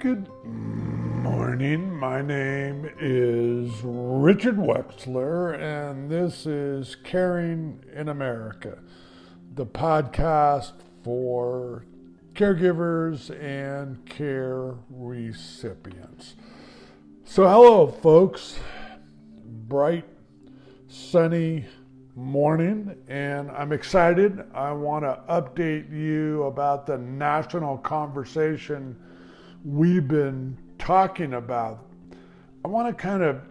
Good morning. My name is Richard Wexler, and this is Caring in America, the podcast for caregivers and care recipients. So, hello, folks. Bright, sunny morning, and I'm excited. I want to update you about the national conversation we've been talking about. I want to kind of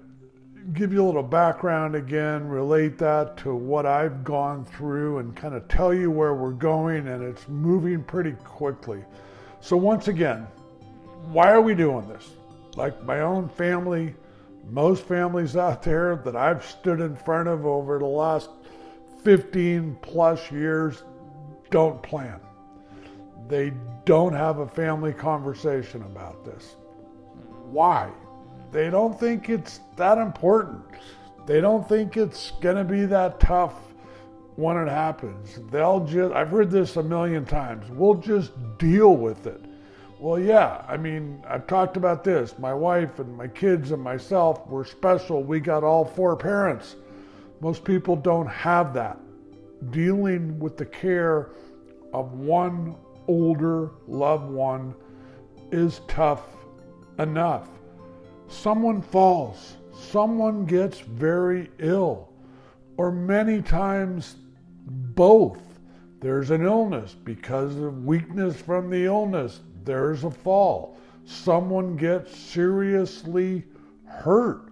give you a little background again, relate that to what I've gone through, and kind of tell you where we're going, and it's moving pretty quickly. So once again, why are we doing this? Like my own family, most families out there that I've stood in front of over the last 15 plus years don't plan. They don't have a family conversation about this. Why? They don't think it's that important. They don't think it's going to be that tough when it happens. I've heard this a million times, we'll just deal with it. Well, yeah, I've talked about this. My wife and my kids and myself were special. We got all four parents. Most people don't have that. Dealing with the care of one older loved one is tough enough. Someone falls, someone gets very ill, or many times both. There's an illness. Because of weakness from the illness, there's a fall. Someone gets seriously hurt.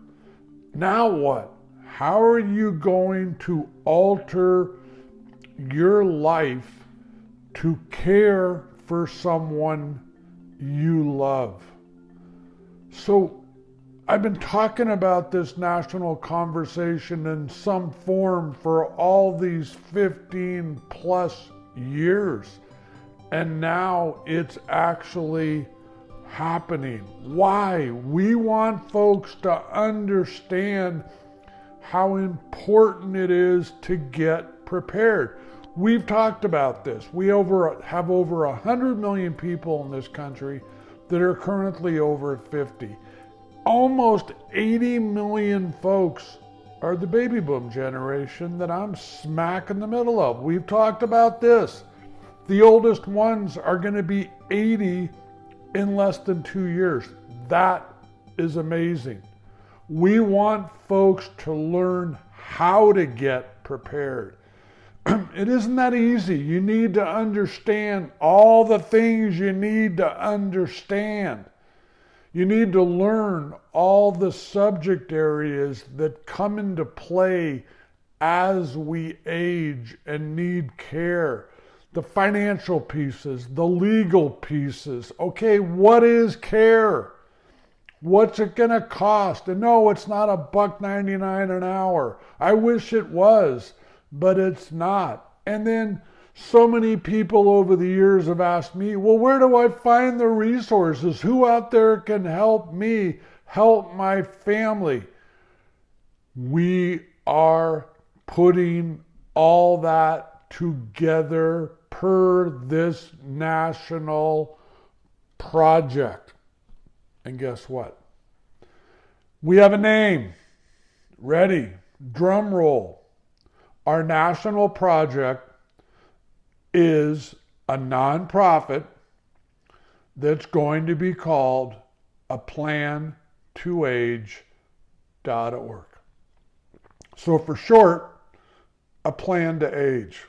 Now what? How are you going to alter your life to care for someone you love? So I've been talking about this national conversation in some form for all these 15 plus years, and now it's actually happening. Why? We want folks to understand how important it is to get prepared. We've talked about this. We have over 100 million people in this country that are currently over 50. Almost 80 million folks are the baby boom generation that I'm smack in the middle of. We've talked about this. The oldest ones are going to be 80 in less than 2 years. That is amazing. We want folks to learn how to get prepared. It isn't that easy. You need to understand all the things you need to understand. You need to learn all the subject areas that come into play as we age and need care. The financial pieces, the legal pieces. Okay, what is care? What's it going to cost? And no, it's not $1.99 an hour. I wish it was, but it's not. And then so many people over the years have asked me, well, where do I find the resources? Who out there can help me, help my family? We are putting all that together per this national project. And guess what? We have a name. Ready? Drum roll. Our national project is a nonprofit that's going to be called APlan2Age.org. So for short, a plan to age.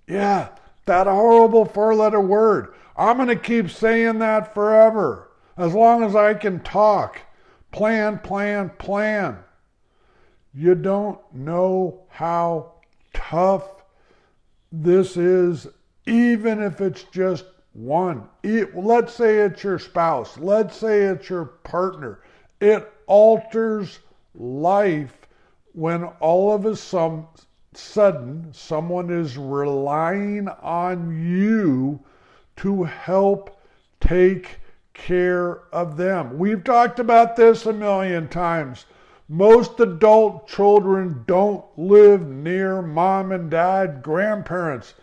Yeah, that horrible four-letter word. I'm going to keep saying that forever. As long as I can talk. Plan, plan, plan. You don't know how tough this is, even if it's just one. Let's say it's your spouse. Let's say it's your partner. It alters life when all of a sudden someone is relying on you to help take care of them. We've talked about this a million times. Most adult children don't live near mom and dad, grandparents.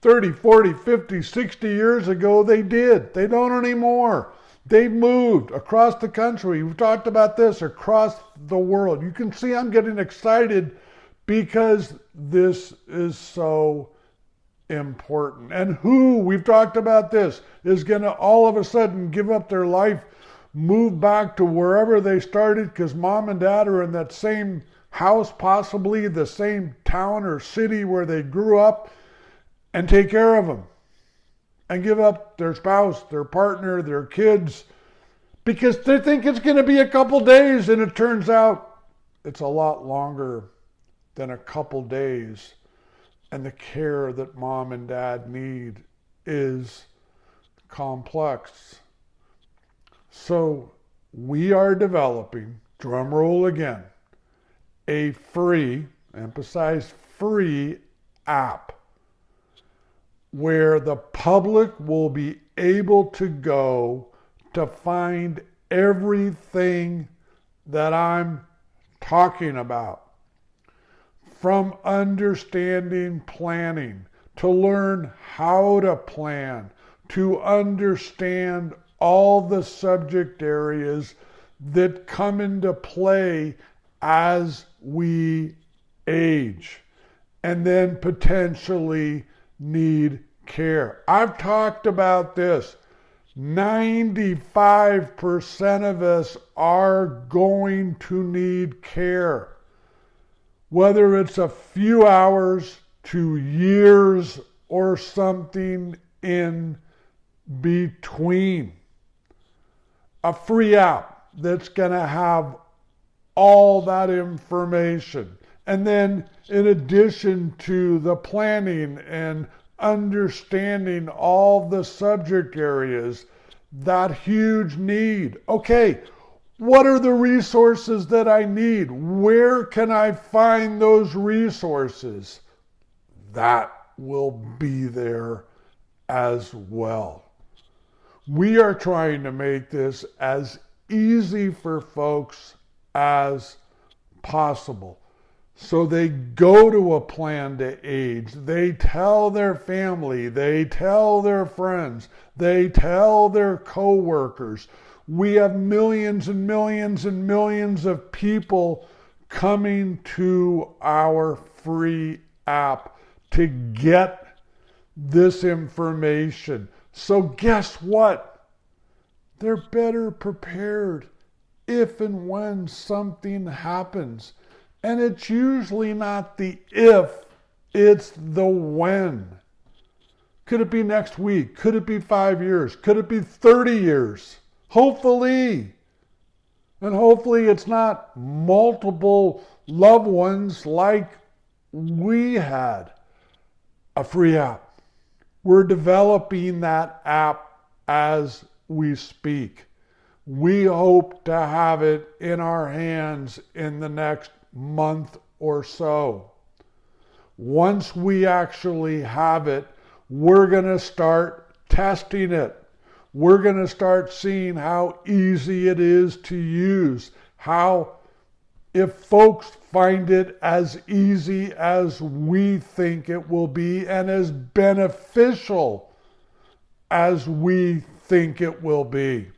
30, 40, 50, 60 years ago they did. They don't anymore. They've moved across the country. We've talked about this, across the world. You can see I'm getting excited because this is so important. And who, we've talked about this, is going to all of a sudden give up their life, move back to wherever they started because mom and dad are in that same house, possibly the same town or city where they grew up, and take care of them and give up their spouse, their partner, their kids, because they think it's going to be a couple days, and it turns out it's a lot longer than a couple days. And the care that mom and dad need is complex. So we are developing, drum roll again, a free, emphasize free app where the public will be able to go to find everything that I'm talking about. From understanding planning, to learn how to plan, to understand all the subject areas that come into play as we age and then potentially need care. I've talked about this. 95% of us are going to need care. Whether it's a few hours to years or something in between. A free app that's going to have all that information. And then in addition to the planning and understanding all the subject areas, that huge need. Okay, what are the resources that I need? Where can I find those resources? That will be there as well. We are trying to make this as easy for folks as possible. So they go to APlan2Age, they tell their family, they tell their friends, they tell their coworkers. We have millions and millions and millions of people coming to our free app to get this information. So guess what? They're better prepared if and when something happens. And it's usually not the if, it's the when. Could it be next week? Could it be 5 years? Could it be 30 years? Hopefully. And hopefully it's not multiple loved ones like we had. A free app. We're developing that app as we speak. We hope to have it in our hands in the next month or so. Once we actually have it, we're going to start testing it. We're going to start seeing how easy it is to use, how if folks find it as easy as we think it will be and as beneficial as we think it will be.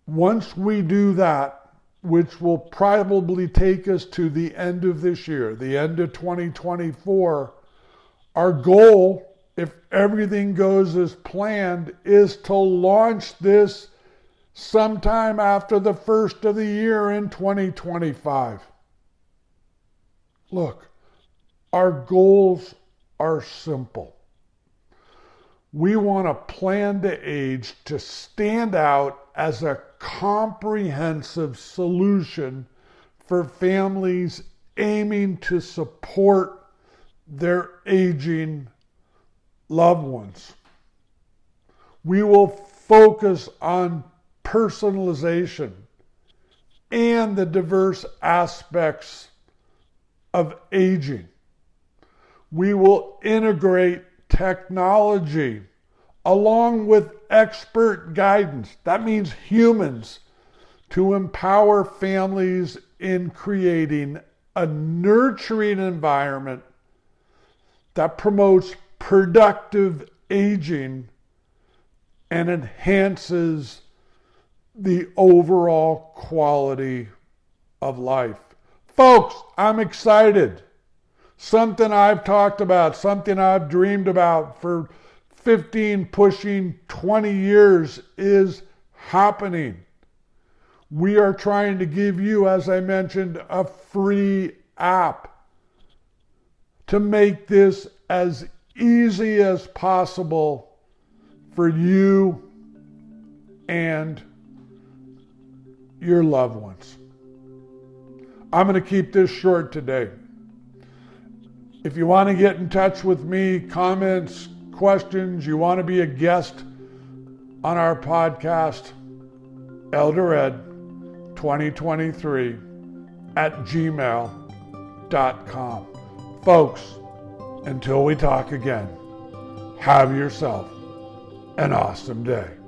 Once we do that, which will probably take us to the end of this year, the end of 2024, our goal, if everything goes as planned, is to launch this sometime after the first of the year in 2025. Look, our goals are simple. We want APlan2Age to stand out as a comprehensive solution for families aiming to support their aging loved ones. We will focus on personalization and the diverse aspects of aging. We will integrate technology along with expert guidance. That means humans, to empower families in creating a nurturing environment that promotes productive aging and enhances the overall quality of life. Folks, I'm excited. Something I've talked about, something I've dreamed about for 15, pushing 20 years is happening. We are trying to give you, as I mentioned, a free app to make this as easy as possible for you and your loved ones. I'm going to keep this short today. If you want to get in touch with me, comments, questions, you want to be a guest on our podcast, eldored2023@gmail.com. Folks, until we talk again, have yourself an awesome day.